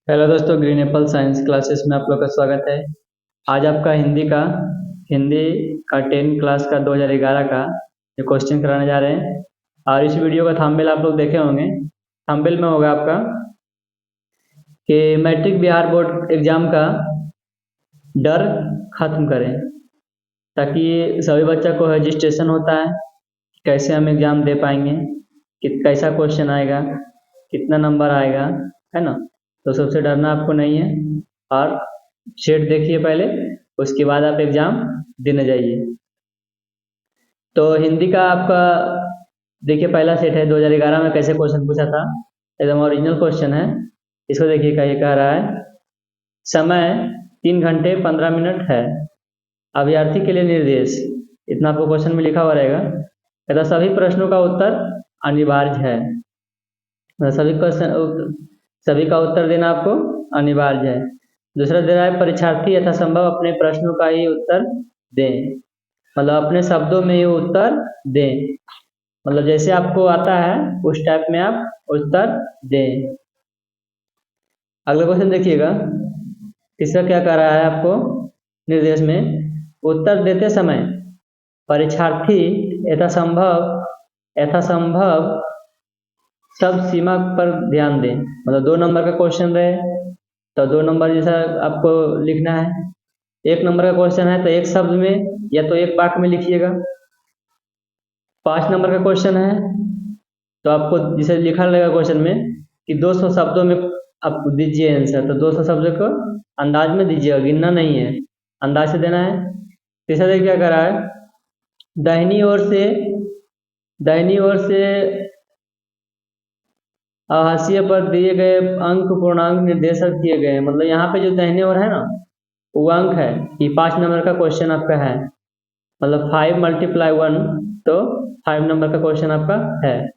Hello दोस्तों, green Apple science classes में आप लोग का स्वागत है। आज आपका हिंदी का 10 क्लास का 2011 का ये क्वेश्चन कराने जा रहे हैं। और इस वीडियो का थंबनेल आप लोग देखे होंगे। थंबनेल में होगा आपका कि मैट्रिक बिहार बोर्ड एग्जाम का डर खत्म करें, ताकि सभी बच्चा को रजिस्ट्रेशन होता है कैसे हम एग्ज़ाम दे पाएंगे, कि कैसा क्वेश्चन आएगा, कितना नंबर आएगा, है ना। तो सबसे डरना आपको नहीं है। और सेट देखिए पहले, उसके बाद आप एग्ज़ाम देने जाइए। तो हिंदी का आपका देखिए पहला सेट है। 2011 में कैसे क्वेश्चन पूछा था, एकदम ओरिजिनल क्वेश्चन है। इसको देखिए, ये कह रहा है समय 3 घंटे 15 मिनट है, अभ्यर्थी के लिए निर्देश। इतना आपको क्वेश्चन में लिखा हुआ रहेगा। कहता सभी प्रश्नों का उत्तर अनिवार्य है। सभी का उत्तर देना आपको अनिवार्य है। दूसरा दे रहा है परीक्षार्थी यथासंभव अपने प्रश्नों का ही उत्तर दें, मतलब अपने शब्दों में ये उत्तर दें, मतलब जैसे आपको आता है उस टाइप में आप उत्तर दें। अगला क्वेश्चन देखिएगा, तीसरा क्या कर रहा है आपको निर्देश में, उत्तर देते समय परीक्षार्थी यथासंभव सब सीमा पर ध्यान दें। मतलब 2 नंबर का क्वेश्चन रहे तो 2 नंबर जैसा आपको लिखना है। 1 नंबर का क्वेश्चन है तो एक शब्द में या तो एक वाक्य में लिखिएगा। 5 नंबर का क्वेश्चन है तो आपको जिसे लिखा रहेगा क्वेश्चन में कि 200 शब्दों में आप दीजिए आंसर, तो 200 शब्दों को अंदाज में दीजिएगा, गिनना नहीं है, अंदाज से देना है। तीसरा देखिए क्या कर रहा है, दाहिनी ओर से हाशिए पर दिए गए अंक पूर्णांक निर्देशित किए गए हैं। मतलब यहाँ पे जो दाहिने ओर है ना, वो अंक है। ये 5 नंबर का क्वेश्चन आपका है, मतलब 5 × 1, तो 5 नंबर का क्वेश्चन आपका है।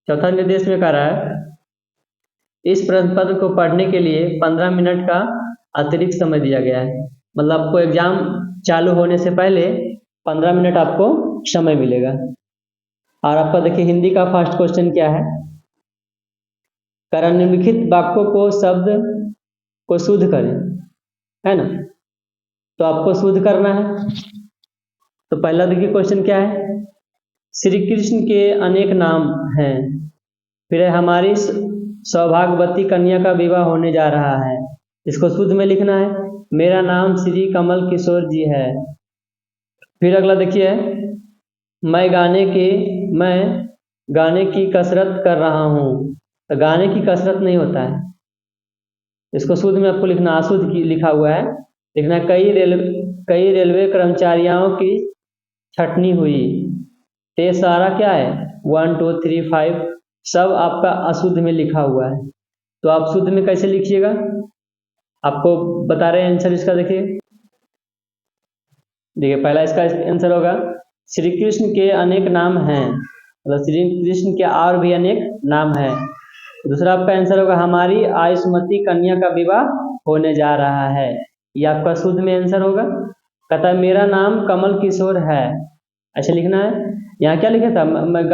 चौथा निर्देश में कह रहा है इस प्रश्न पत्र को पढ़ने के लिए 15 मिनट का अतिरिक्त समय दिया गया है। मतलब आपको एग्जाम चालू होने से पहले 15 मिनट आपको समय मिलेगा। और आपका देखिए हिंदी का फर्स्ट क्वेश्चन क्या है, निम्नलिखित वाक्यों को शब्द को शुद्ध करें, है ना। तो आपको शुद्ध करना है। तो पहला देखिए क्वेश्चन क्या है, श्री कृष्ण के अनेक नाम हैं। फिर हमारी सौभाग्यवती कन्या का विवाह होने जा रहा है। इसको शुद्ध में लिखना है, मेरा नाम श्री कमल किशोर जी है। फिर अगला देखिए, मैं गाने की कसरत कर रहा हूँ। तो गाने की कसरत नहीं होता है, इसको शुद्ध में आपको लिखना, अशुद्ध की लिखा हुआ है, लिखना कई रेलवे कर्मचारियों की छटनी हुई। तो ये सारा क्या है, 1 2 3 5 सब आपका अशुद्ध में लिखा हुआ है। तो आप शुद्ध में कैसे लिखिएगा, आपको बता रहे हैं आंसर इसका। देखिए पहला इसका आंसर होगा श्री कृष्ण के अनेक नाम हैं, मतलब श्री कृष्ण के और भी अनेक नाम हैं। दूसरा आपका आंसर होगा हमारी आयुष्मती कन्या का विवाह होने जा रहा है। ये आपका शुद्ध में आंसर होगा। कहता है मेरा नाम कमल किशोर है, ऐसे लिखना है। यहाँ क्या लिखा था, मैं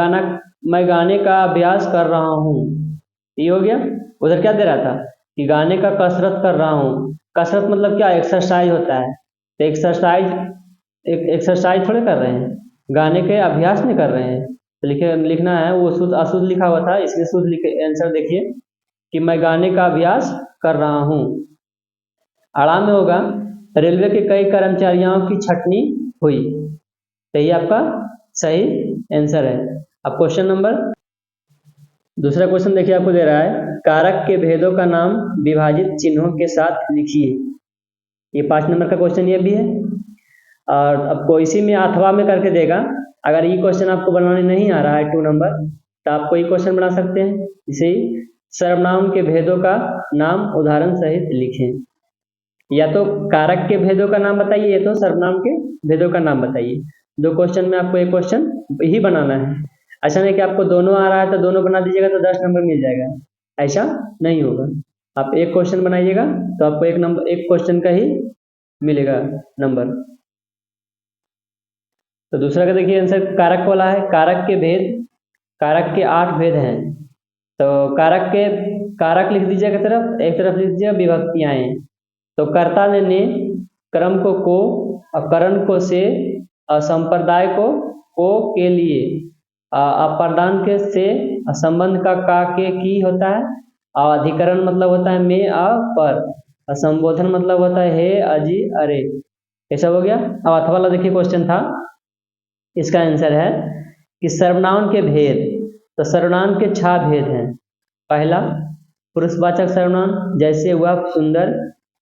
गाने का अभ्यास कर रहा हूँ, ये हो गया। उधर क्या दे रहा था कि गाने का कसरत कर रहा हूँ। कसरत मतलब क्या, एक्सरसाइज होता है। तो एक्सरसाइज थोड़े कर रहे हैं, गाने के अभ्यास नहीं कर रहे हैं। तो लिखना है, वो शुद्ध अशुद्ध लिखा हुआ था, इसलिए शुद्ध लिखे। आंसर देखिए कि मैं गाने का अभ्यास कर रहा हूँ। आड़ा में होगा रेलवे के कई कर्मचारियों की छटनी हुई। तो ये आपका सही आंसर है। अब क्वेश्चन नंबर दूसरा क्वेश्चन देखिए, आपको दे रहा है कारक के भेदों का नाम विभाजित चिन्हों के साथ लिखिए। ये 5 नंबर का क्वेश्चन ये भी है। और आपको इसी में अथवा में करके देगा। अगर ये क्वेश्चन आपको बनाने नहीं आ रहा है 2 नंबर, तो आपको ये क्वेश्चन बना सकते हैं। इसे सर्वनाम के भेदों का नाम उदाहरण सहित लिखें। या तो कारक के भेदों का नाम बताइए, या तो सर्वनाम के भेदों का नाम बताइए। 2 क्वेश्चन में आपको एक क्वेश्चन ही बनाना है। ऐसा नहीं कि आपको दोनों आ रहा है तो दोनों बना दीजिएगा तो 10 नंबर मिल जाएगा, ऐसा नहीं होगा। आप एक क्वेश्चन बनाइएगा तो आपको एक क्वेश्चन का ही मिलेगा नंबर। तो दूसरा का देखिए आंसर कारक वाला है। कारक के 8 भेद हैं। तो कारक लिख दीजिएगा एक तरफ लिख दीजिएगा विभक्तियाँ। तो कर्ता ने क्रम को और करण को से और संप्रदाय को के लिए अप्रदान के से संबंध का के की होता है और अधिकरण मतलब होता है में पर और संबोधन मतलब होता है हे अजी अरे। ऐसा हो गया। अब अथवा वाला देखिए क्वेश्चन था, इसका आंसर है कि सर्वनाम के भेद। तो सर्वनाम के 6 भेद हैं। पहला पुरुषवाचक सर्वनाम, जैसे वह सुंदर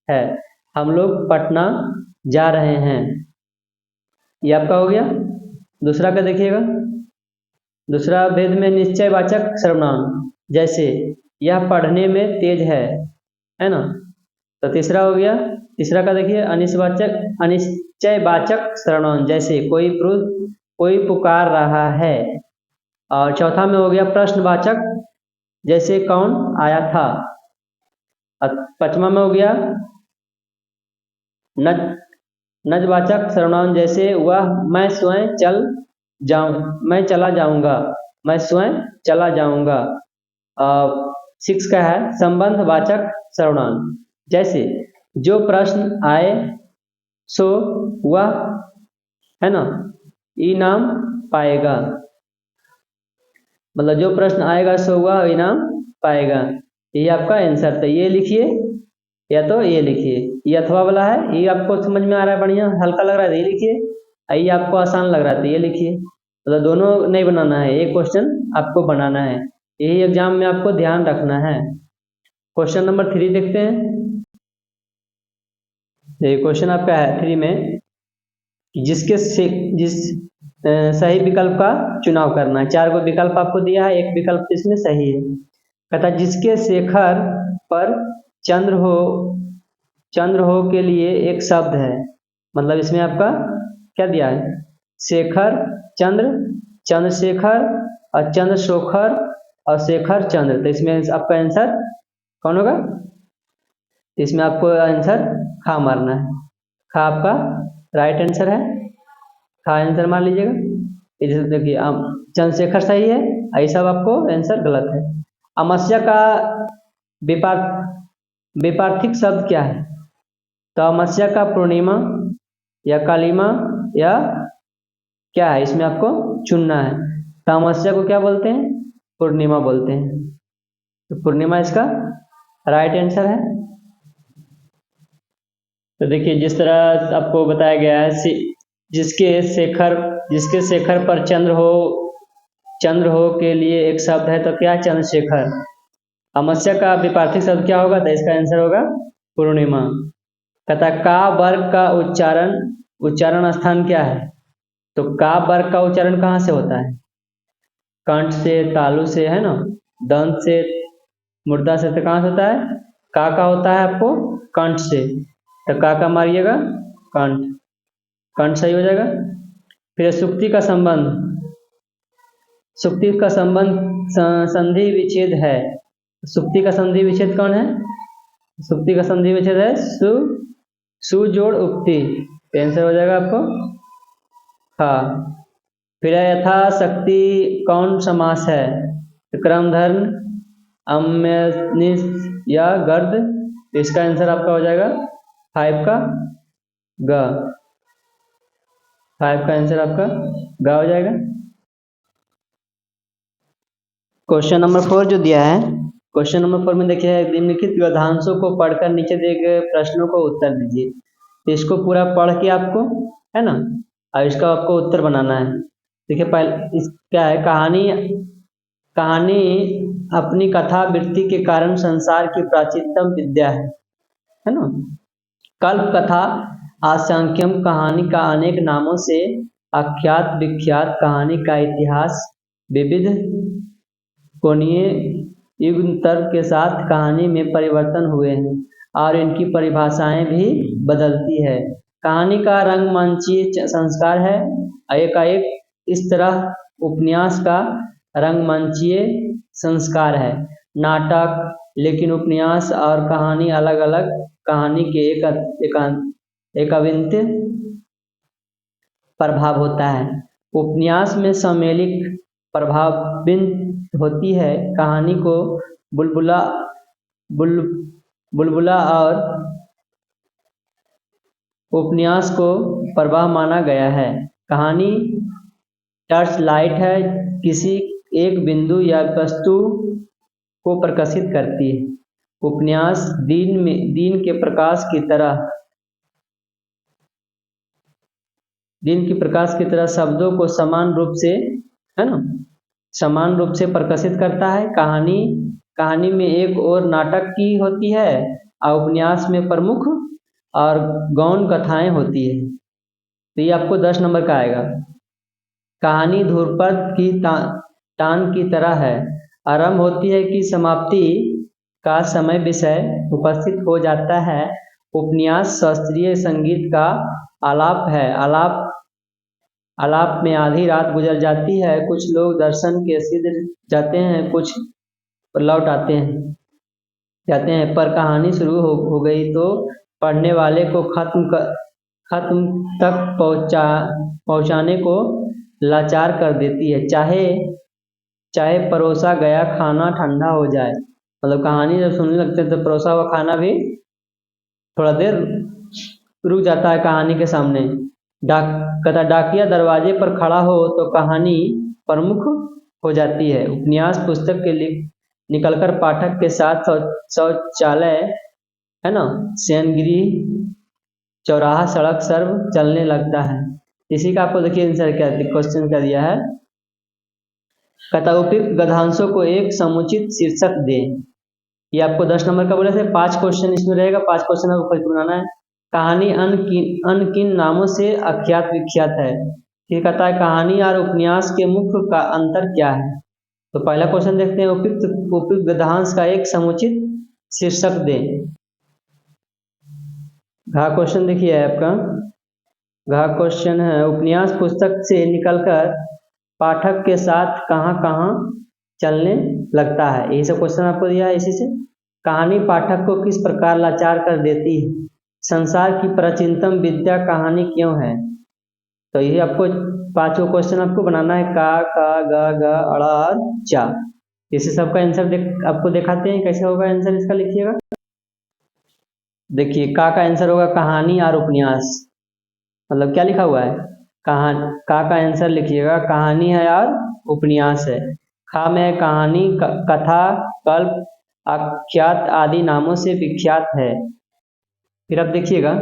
है, हम लोग पटना जा रहे हैं, ये आपका हो गया। दूसरा का देखिएगा, दूसरा भेद में निश्चयवाचक सर्वनाम, जैसे यह पढ़ने में तेज है ना। तो तीसरा हो गया। तीसरा का देखिए अनिश्चयवाचक सर्वनाम, जैसे कोई पुकार रहा है। और चौथा में हो गया प्रश्नवाचक, जैसे कौन आया था। और पांचवा में हो गया नजवाचक सर्वनाम, जैसे वह मैं चला जाऊंगा, मैं स्वयं चला जाऊंगा। 6 का है संबंधवाचक सर्वनाम, जैसे जो प्रश्न आए सो वह है ना इनाम पाएगा। मतलब जो प्रश्न आएगा सो वह इनाम पाएगा। ये आपका आंसर। तो ये लिखिए या तो ये लिखिए। ये अथवा वाला है, ये आपको समझ में आ रहा है, बढ़िया हल्का लग रहा है, ये लिखिए। ये आपको आसान लग रहा है तो ये लिखिए। मतलब दोनों नहीं बनाना है, एक क्वेश्चन आपको बनाना है। यही एग्जाम में आपको ध्यान रखना है। क्वेश्चन नंबर 3 देखते हैं। ये क्वेश्चन आपका है 3 में, जिस सही विकल्प का चुनाव करना है। 4 विकल्प आपको दिया है, एक विकल्प इसमें सही है। कहता जिसके शेखर पर चंद्र हो के लिए एक शब्द है। मतलब इसमें आपका क्या दिया है, शेखर चंद्रशेखर और चंद्रशोखर और शेखर चंद्र। तो इसमें आपका आंसर कौन होगा? इसमें आपको आंसर खा मारना है। खा आपका राइट आंसर है, खा आंसर मार लीजिएगा। इधर देखिए चंद्रशेखर सही है, ये सब आपको आंसर गलत है। अमावस्या का विपार्थिक शब्द क्या है? तो अमावस्या का पूर्णिमा या कालीमा या क्या है, इसमें आपको चुनना है। तो अमावस्या को क्या बोलते हैं? पूर्णिमा बोलते हैं। तो पूर्णिमा इसका राइट आंसर है। तो देखिए जिस तरह आपको बताया गया है, जिसके शेखर पर चंद्र हो के लिए एक शब्द है, तो क्या चंद्रशेखर। अमावस्या का विपार्थिक शब्द क्या होगा? तो इसका आंसर होगा पूर्णिमा। कहता का वर्ग का उच्चारण स्थान क्या है? तो का वर्ग का उच्चारण कहाँ से होता है? कंठ से, तालु से, है ना, दंत से, मुर्दा से। तो कहाँ से होता है? का होता है आपको कंठ से। तो का मारिएगा कंठ सही हो जाएगा। फिर सुक्ति का संबंध संधि विच्छेद है। सुक्ति का संधि विच्छेद कौन है? सुक्ति का संधि विच्छेद है सु जोड़ उक्ति। आंसर हो जाएगा आपको हाँ। फिर यथाशक्ति कौन समास है? क्रमधर्म, अम्यनिश या गर्द। इसका आंसर आपका हो जाएगा 5 का ग। 5 का आंसर आपका ग हो जाएगा। क्वेश्चन नंबर 4 जो दिया है, क्वेश्चन नंबर 4 में देखिए निम्नलिखित व्यवधांशों को पढ़कर नीचे दिए गए प्रश्नों को उत्तर दीजिए। तो इसको पूरा पढ़ के आपको है ना, और इसका आपको उत्तर बनाना है। देखिए पहले क्या है, कहानी अपनी कथा वृत्ति के कारण संसार की प्राचीनतम विद्या है ना। कल्प कथा आख्यानम कहानी का अनेक नामों से आख्यात विख्यात कहानी का इतिहास विविध कोणीय युगांतर के साथ कहानी में परिवर्तन हुए हैं और इनकी परिभाषाएं भी बदलती है। कहानी का रंगमंचीय संस्कार है। एक इस तरह उपन्यास का रंगमंचीय संस्कार है। नाटक, लेकिन उपन्यास और कहानी अलग अलग कहानी के एक अविन्त प्रभाव होता है। उपन्यास में सम्मिलित प्रभावित होती है। कहानी को बुलबुला बुलबुला और उपन्यास को प्रवाह माना गया है। कहानी टर्च लाइट है, किसी एक बिंदु या वस्तु को प्रकाशित करती है। उपन्यास दिन के प्रकाश की तरह शब्दों को समान रूप से प्रकाशित करता है। कहानी में एक और नाटक की होती है और उपन्यास में प्रमुख और गौण कथाएं होती है। तो ये आपको 10 नंबर का आएगा। कहानी ध्रुपद की तान की तरह है, आरंभ होती है कि समाप्ति का समय विषय उपस्थित हो जाता है। उपन्यास शास्त्रीय संगीत का आलाप है, आलाप में आधी रात गुजर जाती है। कुछ लोग दर्शन के सिद्ध जाते हैं, कुछ लौट जाते हैं, पर कहानी शुरू हो गई तो पढ़ने वाले को खत्म तक पहुंचाने को लाचार कर देती है, चाहे परोसा गया खाना ठंडा हो जाए। मतलब कहानी जब सुनने लगते हैं तो परोसा हुआ खाना भी थोड़ा देर रुक जाता है कहानी के सामने। डाकिया दरवाजे पर खड़ा हो तो कहानी प्रमुख हो जाती है। उपन्यास पुस्तक के निकलकर पाठक के साथ शौचालय है ना, शयनगृह, चौराहा, सड़क, सर्व चलने लगता है। इसी का आपको देखिए आंसर क्या क्वेश्चन क्या दिया है। कथाउपिक गद्यांशों को एक समुचित शीर्षक दें। ये आपको 10 नंबर का बोले थे। 5 क्वेश्चन इसमें रहेगा, 5 क्वेश्चन आपको बनाना है। कहानी अन्य किन नामों से अख्यात विख्यात है। फिर कहता है कहानी और उपन्यास के मुख्य का अंतर क्या है। तो पहला क्वेश्चन देखते हैं, उपयुक्त गद्यांश का एक समुचित शीर्षक दें। घा क्वेश्चन देखिए आपका, घा क्वेश्चन है, उपन्यास पुस्तक से निकलकर पाठक के साथ कहाँ कहाँ चलने लगता है। यही सब क्वेश्चन आपको दिया है। इसी से कहानी पाठक को किस प्रकार लाचार कर देती है। संसार की प्राचीनतम विद्या कहानी क्यों है। तो यही आपको 5 क्वेश्चन आपको बनाना है। का, ग, अड़ा और चा। इसी सबका आंसर आपको दिखाते हैं कैसे होगा आंसर इसका। लिखिएगा, देखिए का आंसर होगा कहानी और उपन्यास। मतलब क्या लिखा हुआ है, का आंसर लिखिएगा कहानी है और उपन्यास है। खा में कहानी, कथा, कल्प, आख्यात आदि नामों से विख्यात है। फिर अब देखिएगा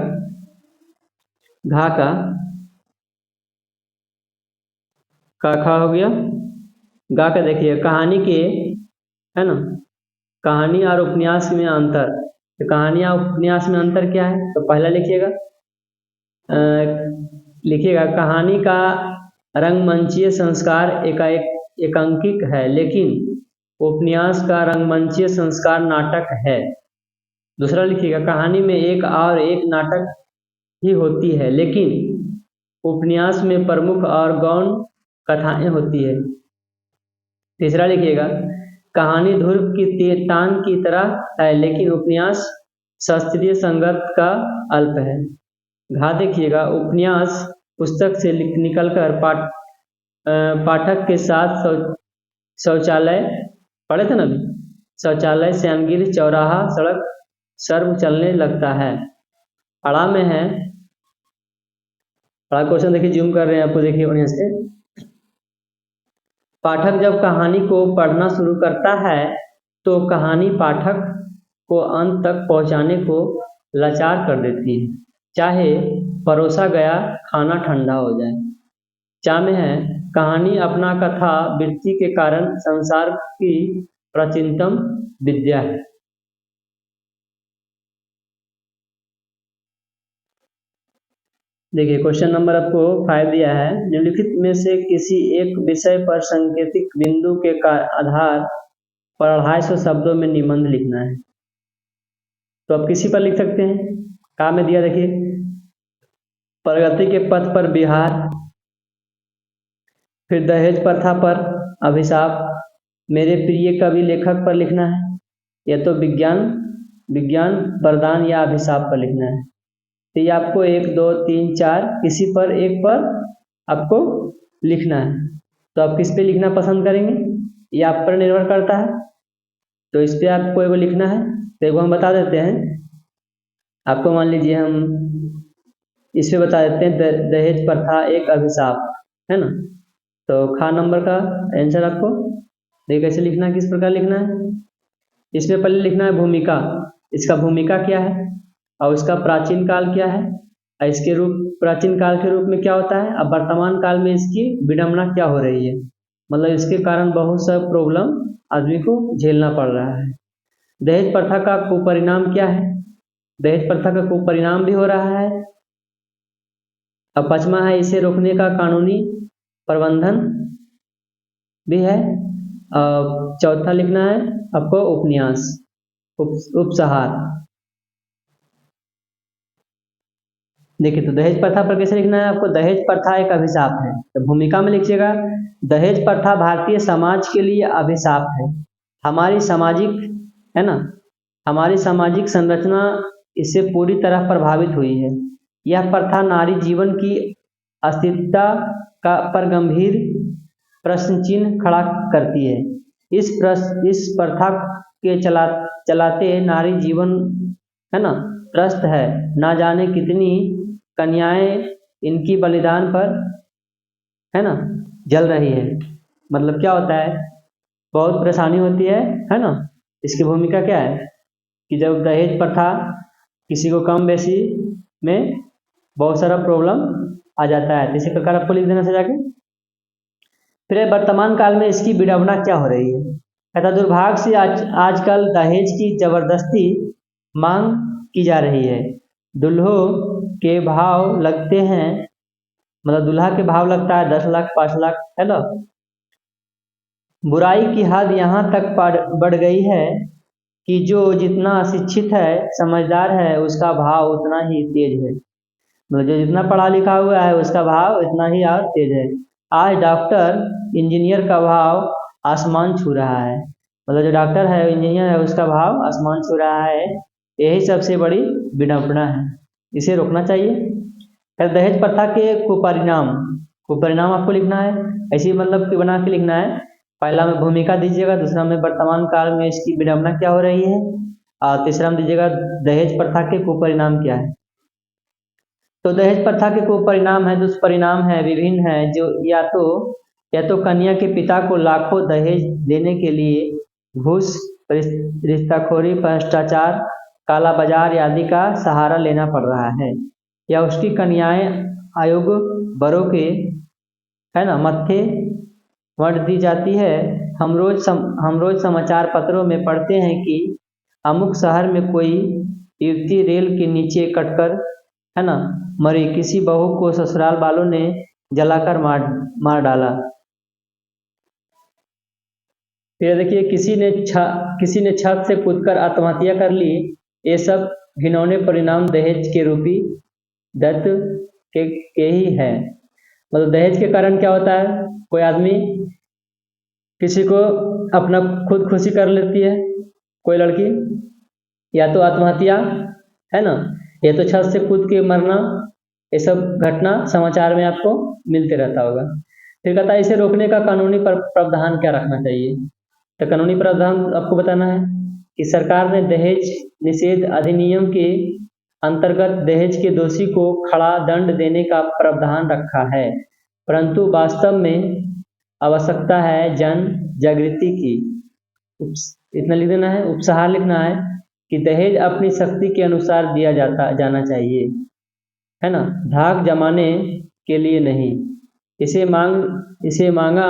घा का हो गया। गा का देखिए कहानी के है ना, कहानी और उपन्यास में अंतर। तो कहानी और उपन्यास में अंतर क्या है। तो पहला लिखिएगा कहानी का रंगमंचीय संस्कार एकांकिक है, लेकिन उपन्यास का रंगमंचीय संस्कार नाटक है। दूसरा लिखिएगा कहानी में एक और एक नाटक ही होती है, लेकिन उपन्यास में प्रमुख और गौण कथाएं होती है। तीसरा लिखिएगा कहानी ध्रुव की तान की तरह है, लेकिन उपन्यास शास्त्रीय संगत का अल्प है। घा देखिएगा उपन्यास पुस्तक से निकलकर पाठक के साथ शौचालय पढ़े थे ना, शौचालय, शयनगृह, चौराहा, सड़क, सर्व चलने लगता है। अड़ा में है, अड़ा क्वेश्चन देखिए जूम कर रहे हैं आपको, देखिए बढ़िया से। पाठक जब कहानी को पढ़ना शुरू करता है तो कहानी पाठक को अंत तक पहुंचाने को लाचार कर देती है, चाहे परोसा गया खाना ठंडा हो जाए। चा में है कहानी अपना कथा वृत्ति के कारण संसार की प्राचीनतम विद्या है। देखिए क्वेश्चन नंबर आपको 5 दिया है। निम्नलिखित में से किसी एक विषय पर सांकेतिक बिंदु के आधार पर 250 शब्दों में निबंध लिखना है। तो आप किसी पर लिख सकते हैं। का में दिया देखिए प्रगति के पथ पर बिहार, फिर दहेज प्रथा पर अभिशाप, मेरे प्रिय कवि लेखक पर लिखना है, या तो विज्ञान वरदान या अभिशाप पर लिखना है। तो ये आपको 1 2 3 4 किसी पर एक पर आपको लिखना है। तो आप किस पे लिखना पसंद करेंगे, ये आप पर निर्भर करता है। तो इस पे आपको एगो लिखना है, तो एगो हम बता देते हैं आपको। मान लीजिए हम इस पे बता देते हैं दहेज प्रथा एक अभिशाप, है ना। तो खा नंबर का आंसर आपको देखिए कैसे लिखना है, किस प्रकार लिखना है। इसमें पहले लिखना है भूमिका, इसका भूमिका क्या है और उसका प्राचीन काल क्या है, और इसके रूप प्राचीन काल के रूप में क्या होता है, अब वर्तमान काल में इसकी विडंबना क्या हो रही है, मतलब इसके कारण बहुत सा प्रॉब्लम आदमी को झेलना पड़ रहा है। दहेज प्रथा का कुपरिणाम क्या है, दहेज प्रथा का कुपरिणाम भी हो रहा है। अब पांचवा है इसे रोकने का कानूनी प्रबंधन भी है। चौथा लिखना है आपको उपन्यास, उपसहार। देखिए तो दहेज प्रथा पर कैसे लिखना है आपको, दहेज प्रथा एक अभिशाप है, तो भूमिका में लिखिएगा दहेज प्रथा भारतीय समाज के लिए अभिशाप है। हमारी सामाजिक, है ना, हमारी सामाजिक संरचना इससे पूरी तरह प्रभावित हुई है। यह प्रथा नारी जीवन की अस्तित्वता का पर गंभीर प्रश्न चिन्ह खड़ा करती है। इस प्रथा के चलाते नारी जीवन, है ना, त्रस्त है। ना जाने कितनी कन्याएं इनकी बलिदान पर, है ना, जल रही है। मतलब क्या होता है, बहुत परेशानी होती है ना। इसकी भूमिका क्या है कि जब दहेज प्रथा किसी को कम बेसी में बहुत सारा प्रॉब्लम आ जाता है, तो इसी प्रकार आपको लिख देना सजा के। फिर वर्तमान काल में इसकी विडंबना क्या हो रही है, कहता दुर्भाग्य से आजकल दहेज की जबरदस्ती मांग की जा रही है। दुल्हों के भाव लगते हैं, मतलब दुल्हा के भाव लगता है 10 लाख 5 लाख, है ना। बुराई की हद यहाँ तक बढ़ गई है कि जो जितना अशिक्षित है, समझदार है, उसका भाव उतना ही तेज है। मतलब जो जितना पढ़ा लिखा हुआ है उसका भाव इतना ही और तेज है। आज डॉक्टर इंजीनियर का भाव आसमान छू रहा है, मतलब जो डॉक्टर है इंजीनियर है उसका भाव आसमान छू रहा है। यही सबसे बड़ी विडंबना है, इसे रोकना चाहिए। फिर दहेज प्रथा के कुपरिणाम आपको लिखना है, ऐसी मतलब कि बना के लिखना है। पहला में भूमिका दीजिएगा, दूसरा में वर्तमान काल में इसकी विडंबना क्या हो रही है, और तीसरा में दीजिएगा दहेज प्रथा के कुपरिणाम क्या है। तो दहेज प्रथा के कुपरिणाम है, दुष्परिणाम है, विभिन्न है, जो या तो कन्या के पिता को लाखों दहेज देने के लिए घूस, रिश्ताखोरी, भ्रष्टाचार, काला बाजार आदि का सहारा लेना पड़ रहा है, या उसकी कन्याएं आयोग बड़ों के, है ना, मत्थे वंट दी जाती है। हम रोज समाचार पत्रों में पढ़ते हैं कि अमुक शहर में कोई युवती रेल के नीचे कटकर, है ना, मरी, किसी बहू को ससुराल वालों ने जलाकर मार डाला। फिर देखिए किसी ने छत से कूदकर आत्महत्या कर ली। ये सब घिनौने परिणाम दहेज के रूपी दत्त के ही है। मतलब दहेज के कारण क्या होता है, कोई आदमी किसी को अपना खुद खुशी कर लेती है, कोई लड़की, या तो आत्महत्या, है ना, या तो छत से कूद के मरना। ये सब घटना समाचार में आपको मिलते रहता होगा। फिर कहता है इसे रोकने का कानूनी प्रावधान क्या रखना चाहिए। तो कानूनी प्रावधान आपको बताना है कि सरकार ने दहेज निषेध अधिनियम के अंतर्गत दहेज के दोषी को खड़ा दंड देने का प्रावधान रखा है, परंतु वास्तव में आवश्यकता है जन जागृति की। इतना लिख देना है। उपसहार लिखना है कि दहेज अपनी शक्ति के अनुसार दिया जाना चाहिए, है ना, धाक जमाने के लिए नहीं। इसे मांगा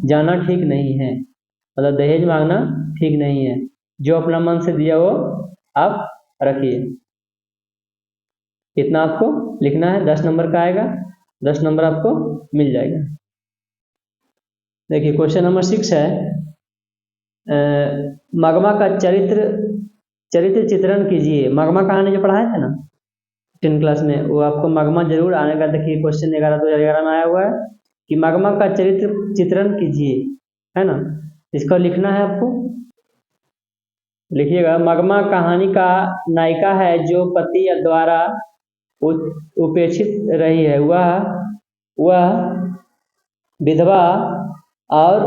जाना ठीक नहीं है, मतलब दहेज मांगना ठीक नहीं है। जो अपना मन से दिया वो आप रखिए। इतना आपको लिखना है, 10 नंबर का आएगा, 10 नंबर आपको मिल जाएगा। देखिए क्वेश्चन नंबर 6 है, मगमा का चरित्र चित्रण कीजिए। मगमा कहानी जो पढ़ाए थे ना 10 क्लास में, वो आपको मगमा जरूर आने का। देखिए क्वेश्चन 2011 में आया हुआ है कि मगमा का चरित्र चित्रण कीजिए, है ना। इसको लिखना है आपको, लिखिएगा। मगमा कहानी का नायिका है जो पति द्वारा उपेक्षित रही है। वह विधवा और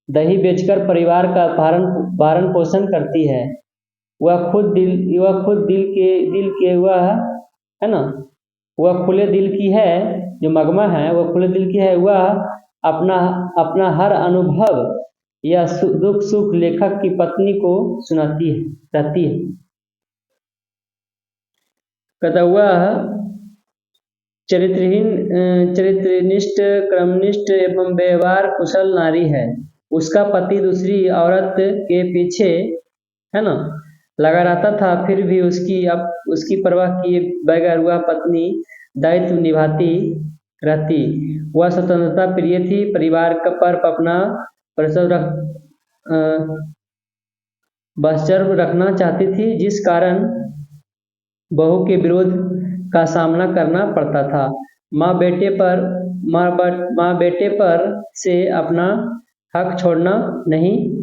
दही बेचकर परिवार का भरण पोषण करती है। वह खुद दिल के वह है ना, वह खुले दिल की है, जो मगमा है वह खुले दिल की है। वह अपना हर अनुभव या दुख सुख लेखक की पत्नी को सुनाती रहती है। कहता वह चरित्रनिष्ठ, क्रमनिष्ठ एवं व्यवहार कुशल नारी है। उसका पति दूसरी औरत के पीछे है ना लगा रहता था, फिर भी उसकी परवाह किए बगैर वह पत्नी दायित्व निभाती रहती। वह स्वतंत्रता प्रिय थी, परिवार पर अपना बसचर्ब रखना चाहती थी, जिस कारण बहू के विरोध का सामना करना पड़ता था। माँ बेटे पर से अपना हक छोड़ना नहीं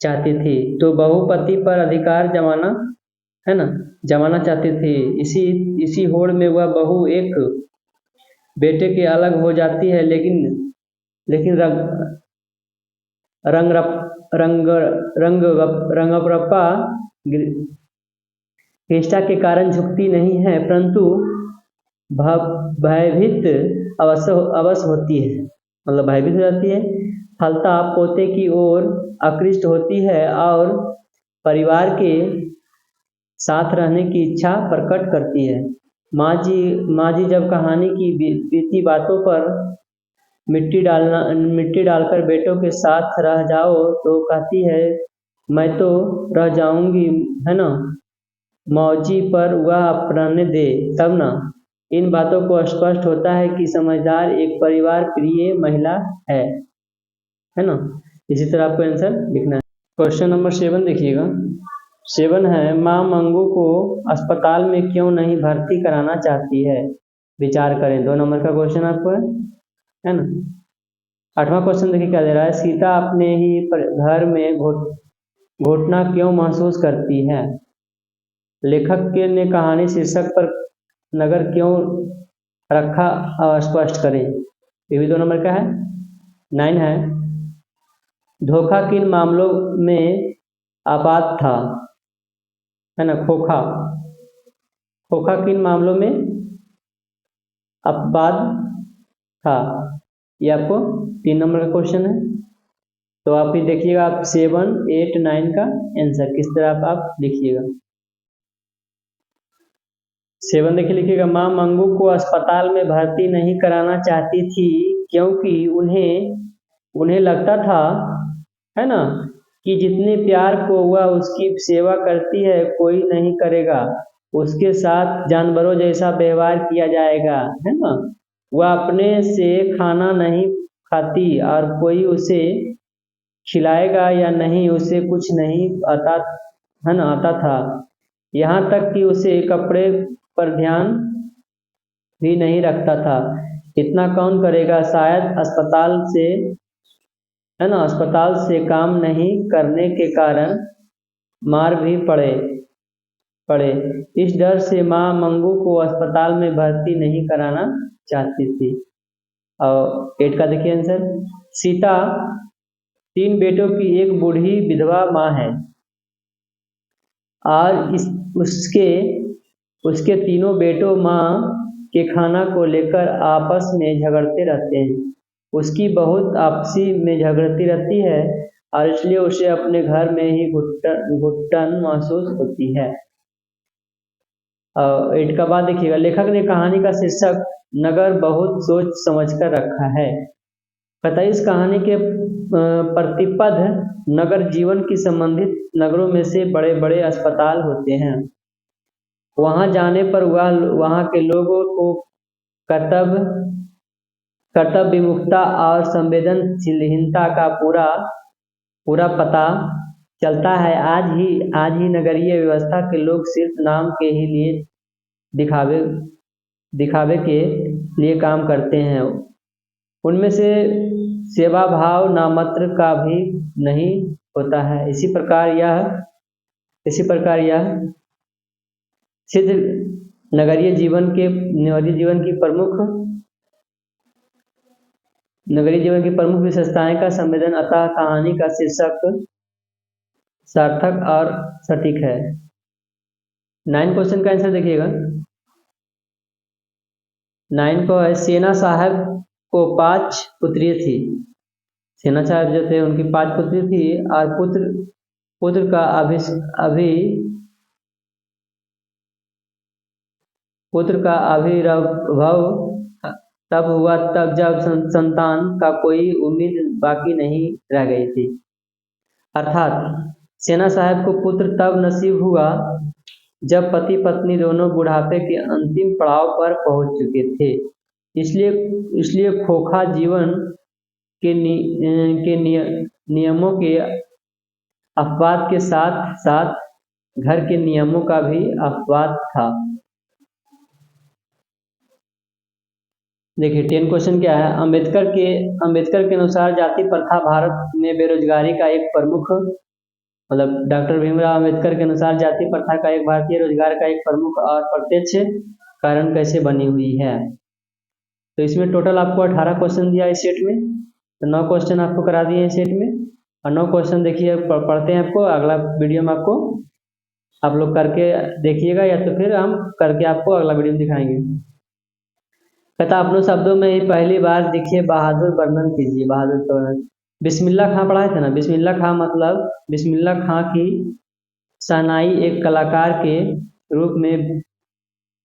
चाहती थी, तो बहू पति पर अधिकार जमाना चाहती थी। इसी होड़ में वह बहू एक बेटे के अलग हो जाती है, लेकिन रंगरप्पा चेष्टा के कारण झुकती नहीं है, परंतु भयभीत अवश्य होती है, मतलब भयभीत हो जाती है। फलता पोते की ओर आकृष्ट होती है और परिवार के साथ रहने की इच्छा प्रकट करती है। माँ जी जब कहानी की बीती बातों पर मिट्टी डालकर बेटों के साथ रह जाओ तो कहती है, मैं तो रह जाऊंगी, है ना, मौजी पर वह रहने दे तब ना। इन बातों को स्पष्ट होता है कि समझदार एक परिवार प्रिय महिला है ना। इसी तरह आपको आंसर लिखना है। क्वेश्चन नंबर 7 देखिएगा। 7 है, माँ मंगू को अस्पताल में क्यों नहीं भर्ती कराना चाहती है, विचार करें। 2 नंबर का क्वेश्चन आपको है ना। 8वां क्वेश्चन देखिए क्या दे रहा है, सीता अपने ही घर में घुटना क्यों महसूस करती है। लेखक ने कहानी शीर्षक पर नगर क्यों रखा, स्पष्ट करें। ये भी 2 नंबर का है। 9 है, धोखा किन मामलों में आपात था, है ना। खोखा किन मामलों में अपवाद था, ये आपको 3 नंबर का क्वेश्चन है। तो आप ही देखिएगा, आप 7, 8, 9 का आंसर किस तरह आप लिखिएगा। 7 देखिए लिखिएगा, माँ मंगू को अस्पताल में भर्ती नहीं कराना चाहती थी क्योंकि उन्हें लगता था, है ना, कि जितने प्यार को वह उसकी सेवा करती है कोई नहीं करेगा। उसके साथ जानवरों जैसा व्यवहार किया जाएगा, है ना। वह अपने से खाना नहीं खाती और कोई उसे खिलाएगा या नहीं उसे कुछ नहीं आता था। यहाँ तक कि उसे कपड़े पर ध्यान भी नहीं रखता था। इतना कौन करेगा, शायद अस्पताल से काम नहीं करने के कारण मार भी पड़े। इस डर से माँ मंगू को अस्पताल में भर्ती नहीं कराना चाहती थी। और 8 का देखिए आंसर, सीता 3 बेटों की एक बूढ़ी विधवा माँ है और उसके तीनों बेटों माँ के खाना को लेकर आपस में झगड़ते रहते हैं। उसकी बहुत आपसी में झगड़ती रहती है और इसलिए उसे अपने घर में ही घुटन महसूस होती है। 8 का बाद देखिएगा, लेखक ने कहानी का शीर्षक नगर बहुत सोच समझ कर रखा है। पता इस कहानी के प्रतिपद नगर जीवन की संबंधित नगरों में से बड़े बड़े अस्पताल होते हैं। वहां जाने पर वहां के लोगों को कर्तव्य विमुखता और संवेदनशीलता का पूरा पता चलता है। आज ही नगरीय व्यवस्था के लोग सिर्फ नाम के ही लिए दिखावे के लिए काम करते हैं। उनमें से सेवा भाव नामात्र का भी नहीं होता है। इसी प्रकार यह सिद्ध नगरीय जीवन की प्रमुख नगरीय जीवन की प्रमुख विशेषताएं का संवेदन, अतः कहानी का शीर्षक सार्थक और सटीक है। 9 क्वेश्चन का आंसर देखिएगा। 9 को है, सेना साहब को 5 पुत्रियां थी। सेना साहब जो थे उनकी 5 पुत्री थी और पुत्र का आविर्भाव तब हुआ तब जब संतान का कोई उम्मीद बाकी नहीं रह गई थी। अर्थात सेना साहब को पुत्र तब नसीब हुआ जब पति पत्नी दोनों बुढ़ापे के अंतिम पड़ाव पर पहुंच चुके थे। इसलिए खोखा जीवन के नियमों के अपवाद के साथ साथ घर के नियमों का भी अपवाद था। देखिए 10 क्वेश्चन क्या है, अंबेडकर के अनुसार जाति प्रथा भारत में बेरोजगारी का एक प्रमुख, मतलब डॉक्टर भीमराव अंबेडकर के अनुसार जाति प्रथा का एक भारतीय रोजगार का एक प्रमुख और प्रत्यक्ष कारण कैसे बनी हुई है। तो इसमें टोटल आपको 18 क्वेश्चन दिया इस सेट में, तो 9 क्वेश्चन आपको करा दिए हैं सेट में, और 9 क्वेश्चन देखिए पढ़ते हैं आपको। अगला वीडियो में आपको आप लोग करके देखिएगा, या तो फिर हम करके आपको अगला वीडियो में दिखाएंगे। कहता अपने शब्दों में ही पहली बार दिखे बहादुर वर्णन कीजिए। बहादुर का वर्णन, बिस्मिल्लाह खां पढ़ाए थे ना। बिस्मिल्लाह खां मतलब बिस्मिल्लाह खां की शहनाई एक कलाकार के रूप में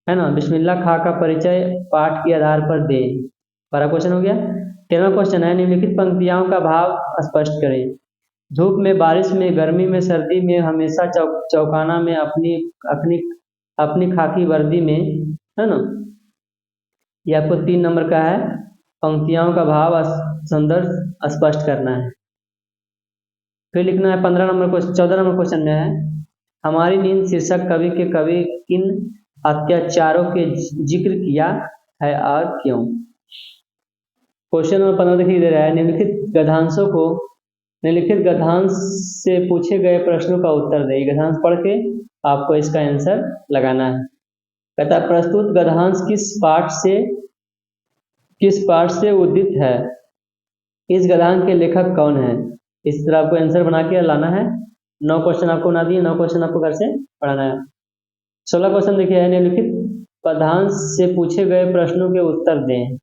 है ना। बिस्मिल्लाह खां का परिचय पाठ के आधार पर दे। 12 क्वेश्चन हो गया। 13वां क्वेश्चन है, निम्नलिखित पंक्तियों का भाव स्पष्ट करें। धूप में, बारिश में, गर्मी में, सर्दी में, हमेशा चौकाना में, अपनी खाकी वर्दी में, है ना। ये आपको 3 नंबर का है, पंक्तियों का भाव संदर्भ स्पष्ट करना है। फिर लिखना है 14 नंबर क्वेश्चन में है, हमारी नींद शीर्षक कवि किन अत्याचारों के जिक्र किया है और क्यों। क्वेश्चन नंबर 15 देखिए दे रहा है, निम्नलिखित गद्यांश से पूछे गए प्रश्नों का उत्तर दे। गद्यांश पढ़ के आपको इसका आंसर लगाना है। कहता है प्रस्तुत गद्यांश किस पाठ से उद्धित है, इस गद्यांश के लेखक कौन है। इस तरह आपको आंसर बना के लाना है। 9 क्वेश्चन आपको बना दिए, 9 क्वेश्चन आपको घर से पढ़ाना है। 16 क्वेश्चन देखिए, निम्नलिखित पदांश से पूछे गए प्रश्नों के उत्तर दें।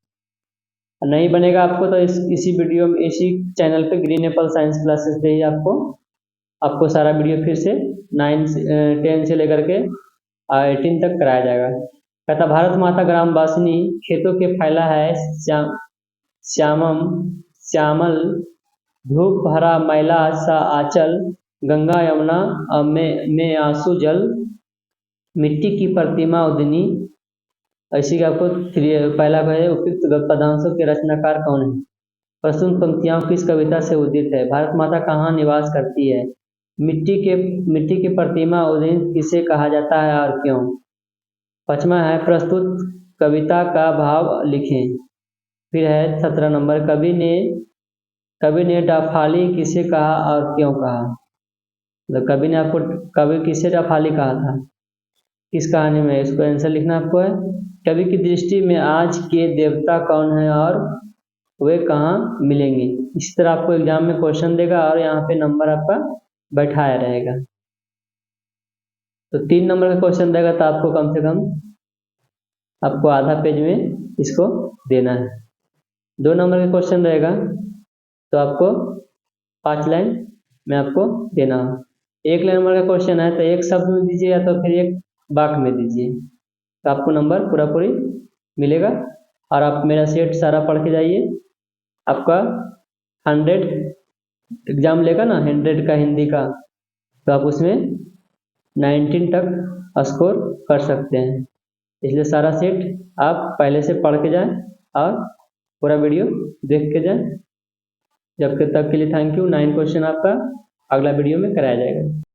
नहीं बनेगा आपको तो इसी वीडियो में, इसी चैनल पे ग्रीन एप्पल साइंस क्लासेस पे ही आपको सारा वीडियो फिर से 10 से लेकर के 18 तक कराया जाएगा। कहता भारत माता ग्राम वासिनी खेतों के फैला है श्यामल धूप भरा मैला सा आंचल, गंगा यमुना में आंसू जल, मिट्टी की प्रतिमा उदनी। ऐसी आपको पहला है, उपयुक्त पदांशों के रचनाकार कौन है। प्रस्तुत पंक्तियां किस कविता से उदित है। भारत माता कहाँ निवास करती है। मिट्टी की प्रतिमा उदनी किसे कहा जाता है और क्यों। 5वां है, प्रस्तुत कविता का भाव लिखें। फिर है 17 नंबर, कवि ने डाफाली किसे कहा और क्यों कहा। तो कवि किसे डाफाली कहा था, किस कहानी में, इसको आंसर लिखना आपको है। कवि की दृष्टि में आज के देवता कौन है और वे कहाँ मिलेंगे। इस तरह आपको एग्जाम में क्वेश्चन देगा और यहाँ पे नंबर आपका बैठाया रहेगा। तो 3 नंबर का क्वेश्चन देगा तो आपको कम से कम आपको आधा पेज में इसको देना है। 2 नंबर का क्वेश्चन रहेगा तो आपको 5 लाइन में आपको देना है। 1 नंबर का क्वेश्चन है तो 1 शब्द में दीजिए या तो फिर 1 वाक्य में दीजिए, तो आपको नंबर पूरी मिलेगा। और आप मेरा सेट सारा पढ़ के जाइए। आपका 100 एग्जाम लेगा ना, 100 का हिंदी का, तो आप उसमें 19 तक स्कोर कर सकते हैं। इसलिए सारा सेट आप पहले से पढ़ के जाएं और पूरा वीडियो देख के जाएं। जब तक के लिए थैंक यू। 9 क्वेश्चन आपका अगला वीडियो में कराया जाएगा।